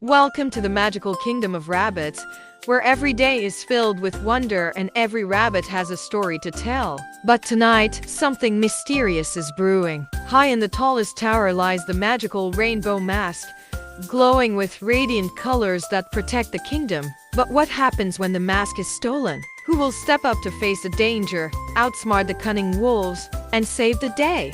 Welcome to the magical kingdom of rabbits, where every day is filled with wonder and every rabbit has a story to tell. But tonight, something mysterious is brewing. High in the tallest tower lies the magical rainbow mask, glowing with radiant colors that protect the kingdom. But what happens when the mask is stolen? Who will step up to face the danger, outsmart the cunning wolves, and save the day?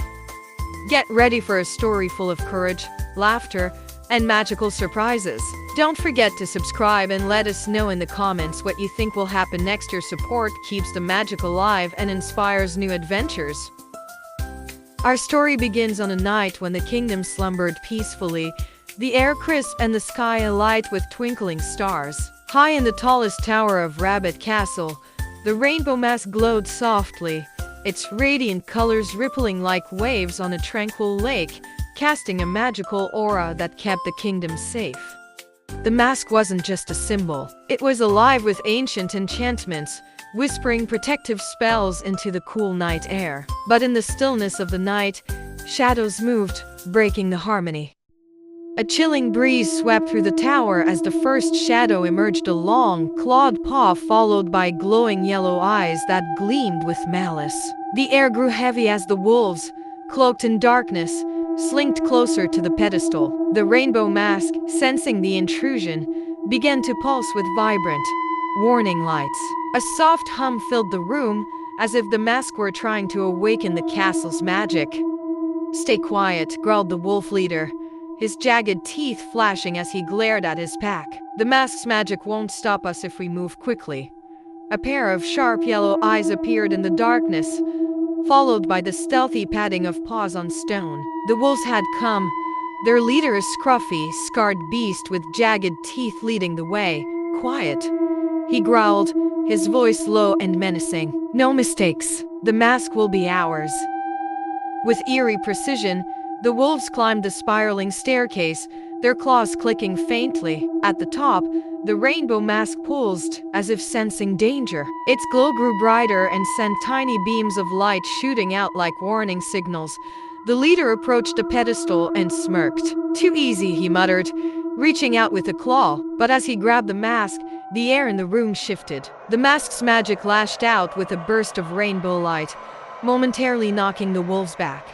Get ready for a story full of courage, laughter, and magical surprises. Don't forget to subscribe and let us know in the comments what you think will happen next. Your support keeps the magic alive and inspires new adventures. Our story begins on a night when the kingdom slumbered peacefully, the air crisp and the sky alight with twinkling stars. High in the tallest tower of Rabbit Castle, the rainbow mask glowed softly, its radiant colors rippling like waves on a tranquil lake, casting a magical aura that kept the kingdom safe. The mask wasn't just a symbol. It was alive with ancient enchantments, whispering protective spells into the cool night air. But in the stillness of the night, shadows moved, breaking the harmony. A chilling breeze swept through the tower as the first shadow emerged, a long, clawed paw followed by glowing yellow eyes that gleamed with malice. The air grew heavy as the wolves, cloaked in darkness, slinked closer to the pedestal. The rainbow mask, sensing the intrusion, began to pulse with vibrant, warning lights. A soft hum filled the room, as if the mask were trying to awaken the castle's magic. "Stay quiet," growled the wolf leader, his jagged teeth flashing as he glared at his pack. "The mask's magic won't stop us if we move quickly." A pair of sharp yellow eyes appeared in the darkness, followed by the stealthy patting of paws on stone. The wolves had come, their leader a scruffy, scarred beast with jagged teeth leading the way. "Quiet," he growled, his voice low and menacing. "No mistakes. The mask will be ours." With eerie precision, the wolves climbed the spiraling staircase, their claws clicking faintly. At the top, the rainbow mask pulsed, as if sensing danger. Its glow grew brighter and sent tiny beams of light shooting out like warning signals. The leader approached the pedestal and smirked. "Too easy," he muttered, reaching out with a claw. But as he grabbed the mask, the air in the room shifted. The mask's magic lashed out with a burst of rainbow light, momentarily knocking the wolves back.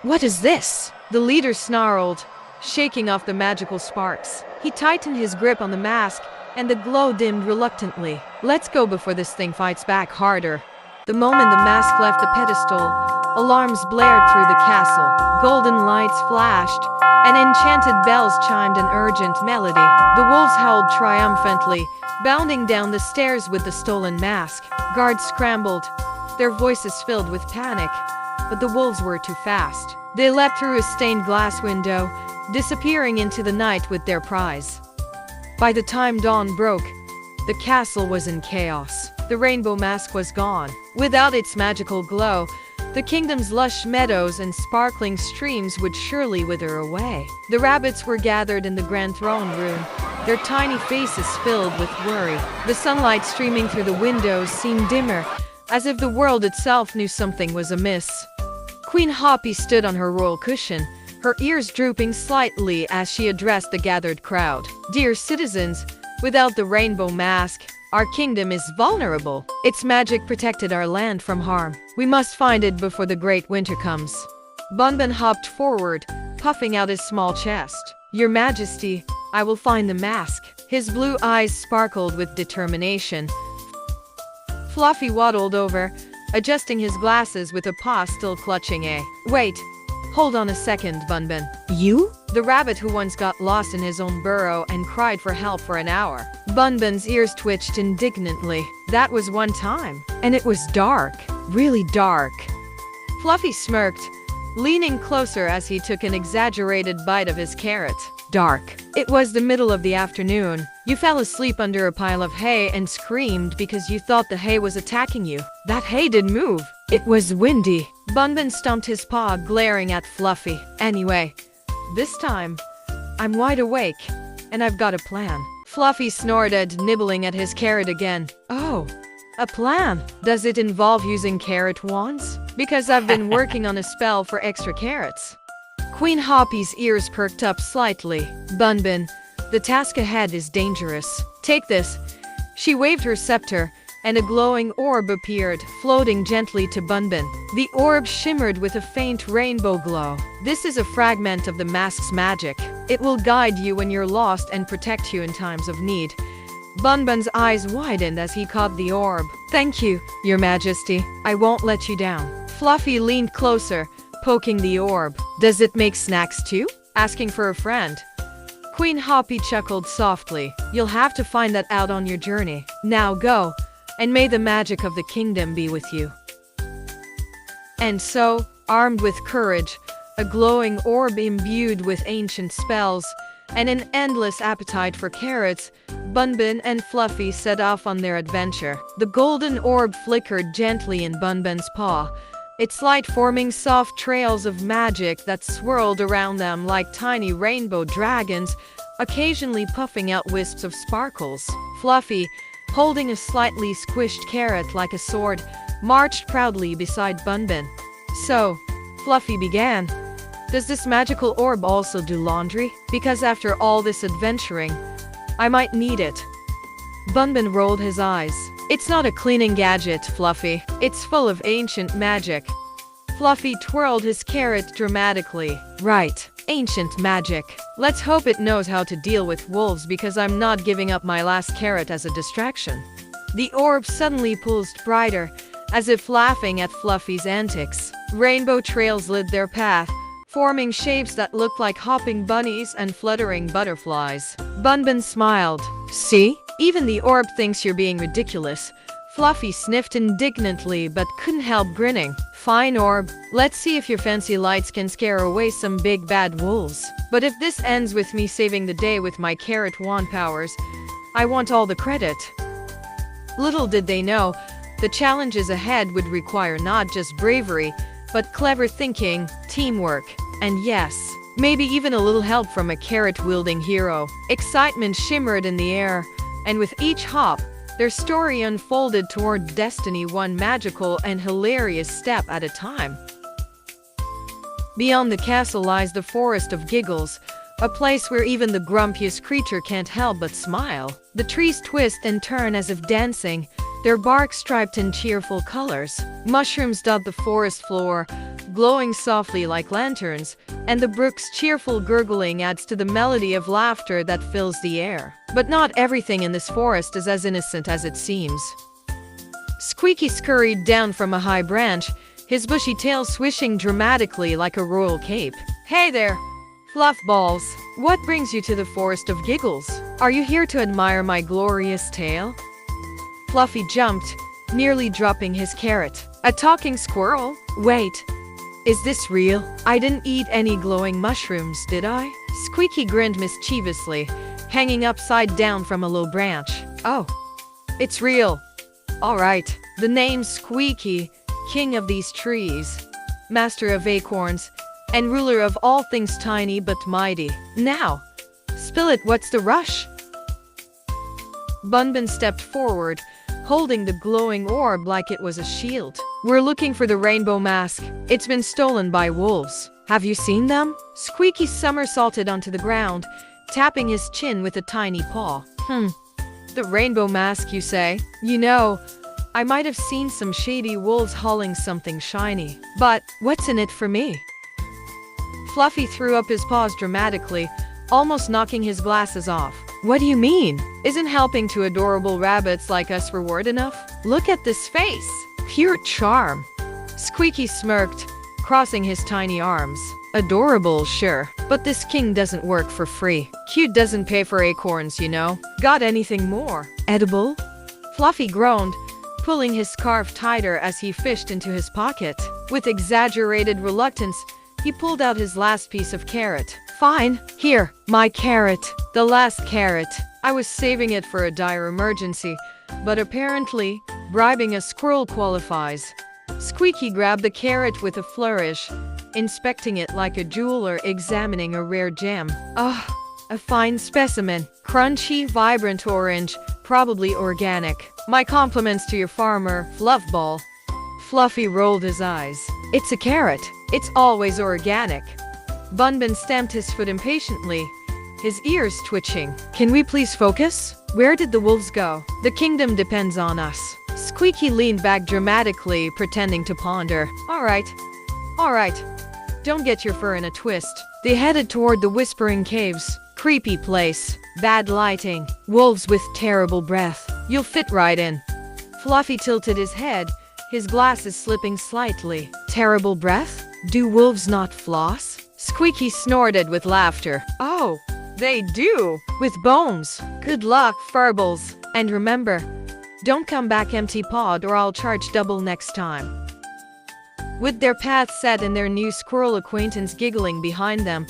"What is this?" the leader snarled, shaking off the magical sparks. He tightened his grip on the mask, and the glow dimmed reluctantly. "Let's go before this thing fights back harder." The moment the mask left the pedestal, alarms blared through the castle. Golden lights flashed, and enchanted bells chimed an urgent melody. The wolves howled triumphantly, bounding down the stairs with the stolen mask. Guards scrambled, their voices filled with panic. But the wolves were too fast. They leapt through a stained glass window, disappearing into the night with their prize. By the time dawn broke, the castle was in chaos. The rainbow mask was gone. Without its magical glow, the kingdom's lush meadows and sparkling streams would surely wither away. The rabbits were gathered in the grand throne room, their tiny faces filled with worry. The sunlight streaming through the windows seemed dimmer, as if the world itself knew something was amiss. Queen Hoppy stood on her royal cushion, her ears drooping slightly as she addressed the gathered crowd. "Dear citizens, without the rainbow mask, our kingdom is vulnerable. Its magic protected our land from harm. We must find it before the great winter comes." Bunbun hopped forward, puffing out his small chest. "Your Majesty, I will find the mask." His blue eyes sparkled with determination. Fluffy waddled over, adjusting his glasses with a paw still clutching a. "Wait, hold on a second, Bunbun. You?" The rabbit who once got lost in his own burrow and cried for help for an hour. Bunbun's ears twitched indignantly. "That was one time. And it was dark. Really dark." Fluffy smirked, leaning closer as he took an exaggerated bite of his carrot. "Dark. It was the middle of the afternoon. You fell asleep under a pile of hay and screamed because you thought the hay was attacking you. That hay didn't move. It was windy." Bunbun stumped his paw, glaring at Fluffy. "Anyway, this time, I'm wide awake, and I've got a plan." Fluffy snorted, nibbling at his carrot again. "Oh, a plan? Does it involve using carrot wands? Because I've been working on a spell for extra carrots." Queen Hoppy's ears perked up slightly. "Bunbun, The task ahead is dangerous. Take this. She waved her scepter, and a glowing orb appeared, floating gently to Bunbun. The orb shimmered with a faint rainbow glow. This is a fragment of the mask's magic. It will guide you when you're lost and protect you in times of need. Bunbun's eyes widened as he caught the orb. Thank you, Your Majesty. I won't let you down. Fluffy leaned closer, poking the orb. Does it make snacks too? Asking for a friend. Queen Hoppy chuckled softly. You'll have to find that out on your journey. Now go, and may the magic of the kingdom be with you. And so, armed with courage, a glowing orb imbued with ancient spells, and an endless appetite for carrots, Bunbun and Fluffy set off on their adventure. The golden orb flickered gently in Bunbun's paw, its light forming soft trails of magic that swirled around them like tiny rainbow dragons, occasionally puffing out wisps of sparkles. Fluffy, holding a slightly squished carrot like a sword, marched proudly beside Bunbun. So, Fluffy began. Does this magical orb also do laundry? Because after all this adventuring, I might need it. Bunbun rolled his eyes. It's not a cleaning gadget, Fluffy. It's full of ancient magic. Fluffy twirled his carrot dramatically. Right, ancient magic. Let's hope it knows how to deal with wolves because I'm not giving up my last carrot as a distraction. The orb suddenly pulsed brighter, as if laughing at Fluffy's antics. Rainbow trails lit their path, forming shapes that looked like hopping bunnies and fluttering butterflies. Bunbun smiled. See? Even the orb thinks you're being ridiculous. Fluffy sniffed indignantly but couldn't help grinning. Fine orb, let's see if your fancy lights can scare away some big bad wolves. But if this ends with me saving the day with my carrot wand powers, I want all the credit. Little did they know, the challenges ahead would require not just bravery, but clever thinking, teamwork, and yes, maybe even a little help from a carrot-wielding hero. Excitement shimmered in the air, and with each hop, their story unfolded toward destiny one magical and hilarious step at a time. Beyond the castle lies the Forest of Giggles, a place where even the grumpiest creature can't help but smile. The trees twist and turn as if dancing, their bark striped in cheerful colors. Mushrooms dot the forest floor, glowing softly like lanterns, and the brook's cheerful gurgling adds to the melody of laughter that fills the air. But not everything in this forest is as innocent as it seems. Squeaky scurried down from a high branch, his bushy tail swishing dramatically like a royal cape. Hey there, Fluffballs. What brings you to the Forest of Giggles? Are you here to admire my glorious tail? Fluffy jumped, nearly dropping his carrot. A talking squirrel? Wait, is this real? I didn't eat any glowing mushrooms, did I? Squeaky grinned mischievously, hanging upside down from a low branch. Oh, it's real. All right. The name Squeaky, king of these trees, master of acorns, and ruler of all things tiny but mighty. Now, spill it, what's the rush? Bunbun stepped forward, holding the glowing orb like it was a shield. We're looking for the rainbow mask. It's been stolen by wolves. Have you seen them? Squeaky somersaulted onto the ground, tapping his chin with a tiny paw. The rainbow mask, you say? You know, I might have seen some shady wolves hauling something shiny. But what's in it for me? Fluffy threw up his paws dramatically, almost knocking his glasses off. What do you mean? Isn't helping two adorable rabbits like us reward enough? Look at this face. Pure charm. Squeaky smirked, crossing his tiny arms. Adorable, sure. But this king doesn't work for free. Cute doesn't pay for acorns, you know. Got anything more? Edible? Fluffy groaned, pulling his scarf tighter as he fished into his pocket. With exaggerated reluctance, he pulled out his last piece of carrot. Fine, here, my carrot. The last carrot. I was saving it for a dire emergency, but apparently, bribing a squirrel qualifies. Squeaky grabbed the carrot with a flourish, inspecting it like a jeweler examining a rare gem. Ah, a fine specimen. Crunchy, vibrant orange, probably organic. My compliments to your farmer, Fluffball. Fluffy rolled his eyes. It's a carrot. It's always organic. Bunbun stamped his foot impatiently. his ears twitching. Can we please focus? Where did the wolves go? The kingdom depends on us. Squeaky leaned back dramatically, pretending to ponder. All right. Don't get your fur in a twist. They headed toward the Whispering Caves. Creepy place. Bad lighting. Wolves with terrible breath. You'll fit right in. Fluffy tilted his head, his glasses slipping slightly. Terrible breath? Do wolves not floss? Squeaky snorted with laughter. Oh, they do. With bones. Good luck, Furbles. And remember, don't come back empty-pawed or I'll charge double next time. With their paths set and their new squirrel acquaintance giggling behind them,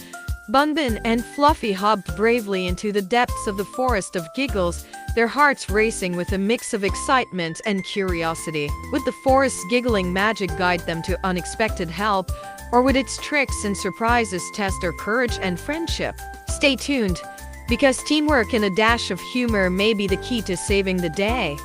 Bunbun and Fluffy hopped bravely into the depths of the forest of giggles, their hearts racing with a mix of excitement and curiosity. Would the forest's giggling magic guide them to unexpected help, or would its tricks and surprises test their courage and friendship? Stay tuned, because teamwork and a dash of humor may be the key to saving the day.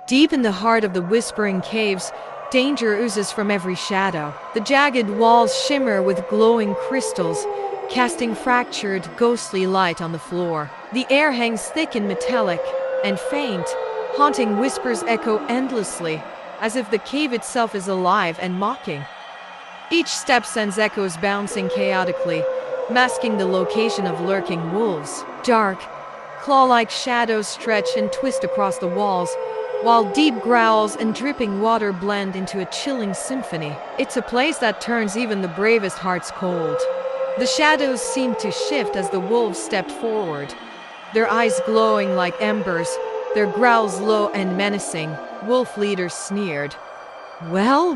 Deep in the heart of the Whispering Caves, danger oozes from every shadow. The jagged walls shimmer with glowing crystals, casting fractured, ghostly light on the floor. The air hangs thick and metallic, and faint, haunting whispers echo endlessly, as if the cave itself is alive and mocking. Each step sends echoes bouncing chaotically, masking the location of lurking wolves. Dark, claw-like shadows stretch and twist across the walls, while deep growls and dripping water blend into a chilling symphony. It's a place that turns even the bravest hearts cold. The shadows seemed to shift as the wolves stepped forward, their eyes glowing like embers, their growls low and menacing. Wolf leaders sneered. Well,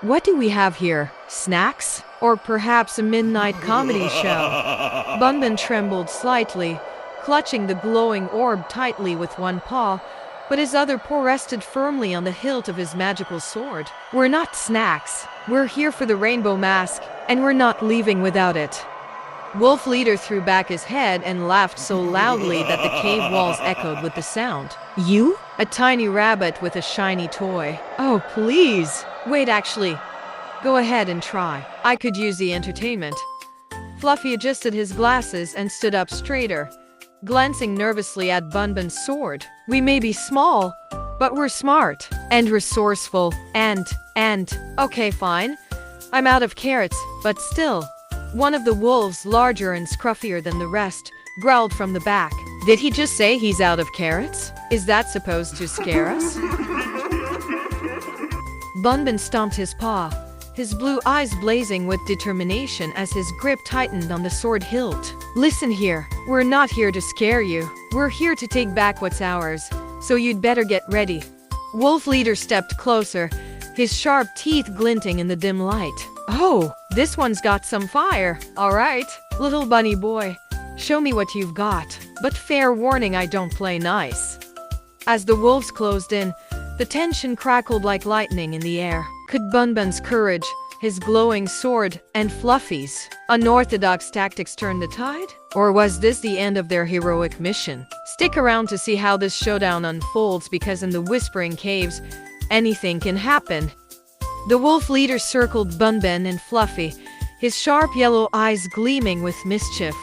what do we have here? Snacks? Or perhaps a midnight comedy show? Bunbun trembled slightly, clutching the glowing orb tightly with one paw, but his other paw rested firmly on the hilt of his magical sword. We're not snacks. We're here for the rainbow mask, and we're not leaving without it. Wolf leader threw back his head and laughed so loudly that the cave walls echoed with the sound. You? A tiny rabbit with a shiny toy. Oh, please. Wait, actually. Go ahead and try. I could use the entertainment. Fluffy adjusted his glasses and stood up straighter, glancing nervously at Bunbun's sword. We may be small, but we're smart and resourceful and okay, fine. I'm out of carrots, but still. One of the wolves, larger and scruffier than the rest, growled from the back. Did he just say he's out of carrots? Is that supposed to scare us? Bunbun stomped his paw, his blue eyes blazing with determination as his grip tightened on the sword hilt. Listen here, we're not here to scare you. We're here to take back what's ours, so you'd better get ready. Wolf leader stepped closer, his sharp teeth glinting in the dim light. Oh, this one's got some fire. All right, little bunny boy, show me what you've got. But fair warning, I don't play nice. As the wolves closed in, the tension crackled like lightning in the air. Could Bunbun's courage, his glowing sword, and Fluffy's unorthodox tactics turn the tide? Or was this the end of their heroic mission? Stick around to see how this showdown unfolds, because in the Whispering Caves, anything can happen. The wolf leader circled Bunbun and Fluffy, his sharp yellow eyes gleaming with mischief.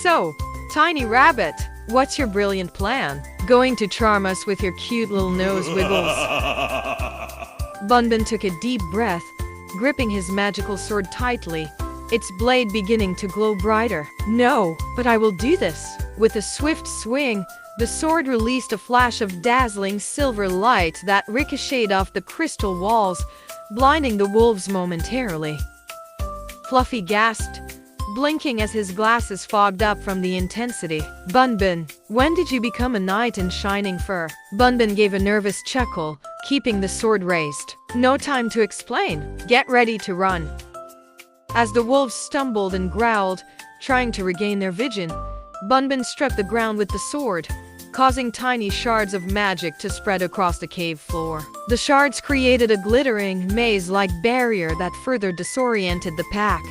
So, tiny rabbit, what's your brilliant plan? Going to charm us with your cute little nose wiggles? Bunbun took a deep breath, gripping his magical sword tightly, its blade beginning to glow brighter. No, but I will do this. With a swift swing, the sword released a flash of dazzling silver light that ricocheted off the crystal walls, blinding the wolves momentarily. Fluffy gasped, blinking as his glasses fogged up from the intensity. Bunbun, when did you become a knight in shining fur? Bunbun gave a nervous chuckle, keeping the sword raised. No time to explain. Get ready to run. As the wolves stumbled and growled, trying to regain their vision, Bunbun struck the ground with the sword, causing tiny shards of magic to spread across the cave floor. The shards created a glittering, maze-like barrier that further disoriented the pack.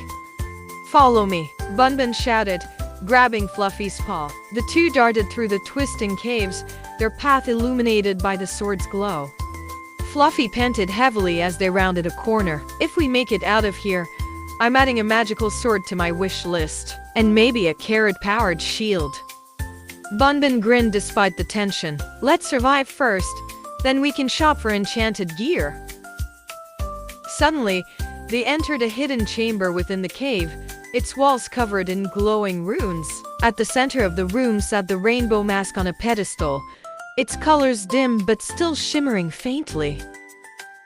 Follow me, Bunbun shouted, grabbing Fluffy's paw. The two darted through the twisting caves, their path illuminated by the sword's glow. Fluffy panted heavily as they rounded a corner. If we make it out of here, I'm adding a magical sword to my wish list. And maybe a carrot-powered shield. Bunbun grinned despite the tension. Let's survive first, then we can shop for enchanted gear. Suddenly, they entered a hidden chamber within the cave, its walls covered in glowing runes. At the center of the room sat the rainbow mask on a pedestal, its colors dim but still shimmering faintly.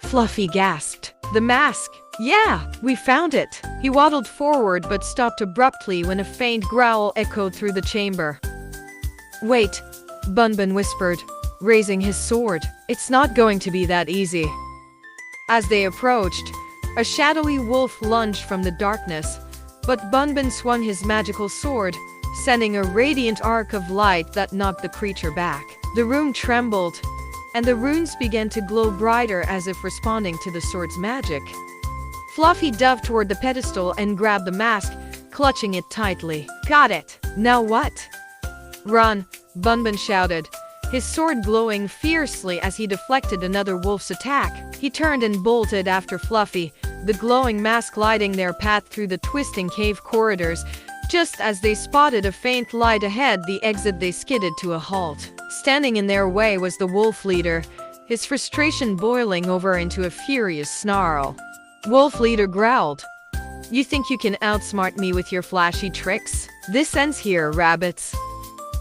Fluffy gasped. The mask! Yeah, we found it! He waddled forward but stopped abruptly when a faint growl echoed through the chamber. Wait, Bunbun whispered, raising his sword. It's not going to be that easy. As they approached, a shadowy wolf lunged from the darkness, but Bunbun swung his magical sword, sending a radiant arc of light that knocked the creature back. The room trembled, and the runes began to glow brighter as if responding to the sword's magic. Fluffy dove toward the pedestal and grabbed the mask, clutching it tightly. Got it! Now what? Run! Bunbun shouted, his sword glowing fiercely as he deflected another wolf's attack. He turned and bolted after Fluffy, the glowing mask lighting their path through the twisting cave corridors. Just as they spotted a faint light ahead, the exit, they skidded to a halt. Standing in their way was the wolf leader, his frustration boiling over into a furious snarl. Wolf leader growled, "You think you can outsmart me with your flashy tricks? This ends here, rabbits."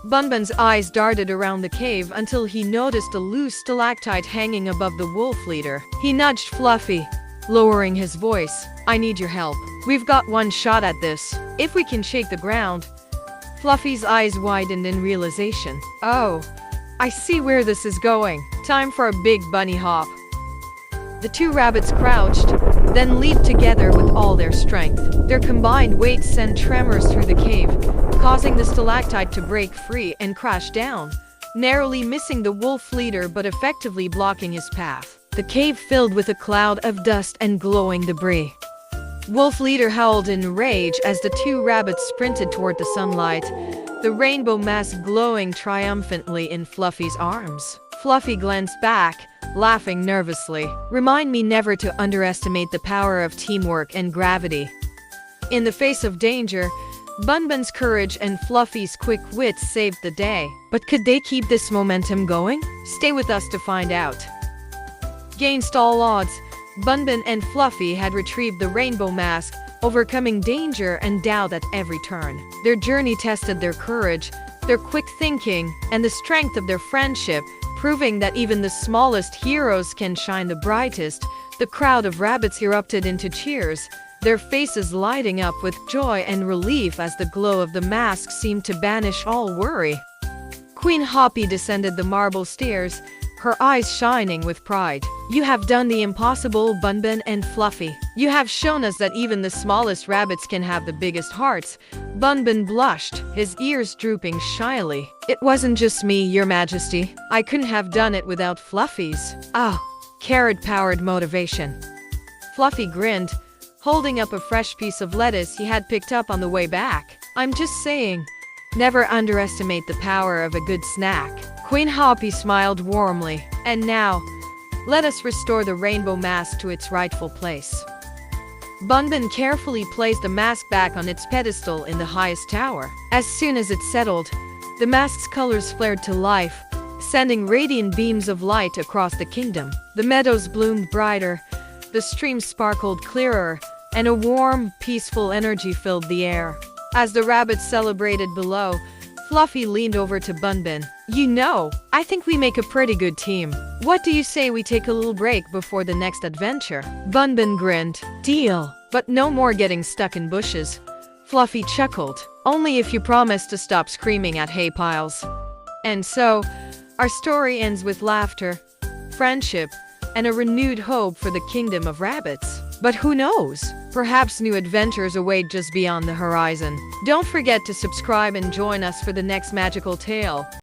Bunbun's eyes darted around the cave until he noticed a loose stalactite hanging above the wolf leader. He nudged Fluffy, lowering his voice. "I need your help. We've got one shot at this. If we can shake the ground." Fluffy's eyes widened in realization. Oh, I see where this is going. Time for a big bunny hop. The two rabbits crouched, then leaped together with all their strength. Their combined weight sent tremors through the cave, causing the stalactite to break free and crash down, narrowly missing the wolf leader but effectively blocking his path. The cave filled with a cloud of dust and glowing debris. Wolf leader howled in rage as the two rabbits sprinted toward the sunlight, the rainbow mask glowing triumphantly in Fluffy's arms. Fluffy glanced back, laughing nervously. Remind me never to underestimate the power of teamwork and gravity. In the face of danger, Bunbun's courage and Fluffy's quick wits saved the day. But could they keep this momentum going? Stay with us to find out. Against all odds, Bunbun and Fluffy had retrieved the rainbow mask, overcoming danger and doubt at every turn. Their journey tested their courage, their quick thinking, and the strength of their friendship, proving that even the smallest heroes can shine the brightest. The crowd of rabbits erupted into cheers, their faces lighting up with joy and relief as the glow of the mask seemed to banish all worry. Queen Hoppy descended the marble stairs, her eyes shining with pride. You have done the impossible, Bunbun and Fluffy. You have shown us that even the smallest rabbits can have the biggest hearts. Bunbun blushed, his ears drooping shyly. It wasn't just me, Your Majesty. I couldn't have done it without Fluffy's. Carrot-powered motivation. Fluffy grinned, holding up a fresh piece of lettuce he had picked up on the way back. I'm just saying, never underestimate the power of a good snack. Queen Hoppy smiled warmly. And now, let us restore the rainbow mask to its rightful place. Bunbun carefully placed the mask back on its pedestal in the highest tower. As soon as it settled, the mask's colors flared to life, sending radiant beams of light across the kingdom. The meadows bloomed brighter, the streams sparkled clearer, and a warm, peaceful energy filled the air. As the rabbits celebrated below, Fluffy leaned over to Bunbun. You know, I think we make a pretty good team. What do you say we take a little break before the next adventure? Bunbun grinned. Deal. But no more getting stuck in bushes. Fluffy chuckled. Only if you promise to stop screaming at hay piles. And so, our story ends with laughter, friendship, and a renewed hope for the kingdom of rabbits. But who knows? Perhaps new adventures await just beyond the horizon. Don't forget to subscribe and join us for the next magical tale.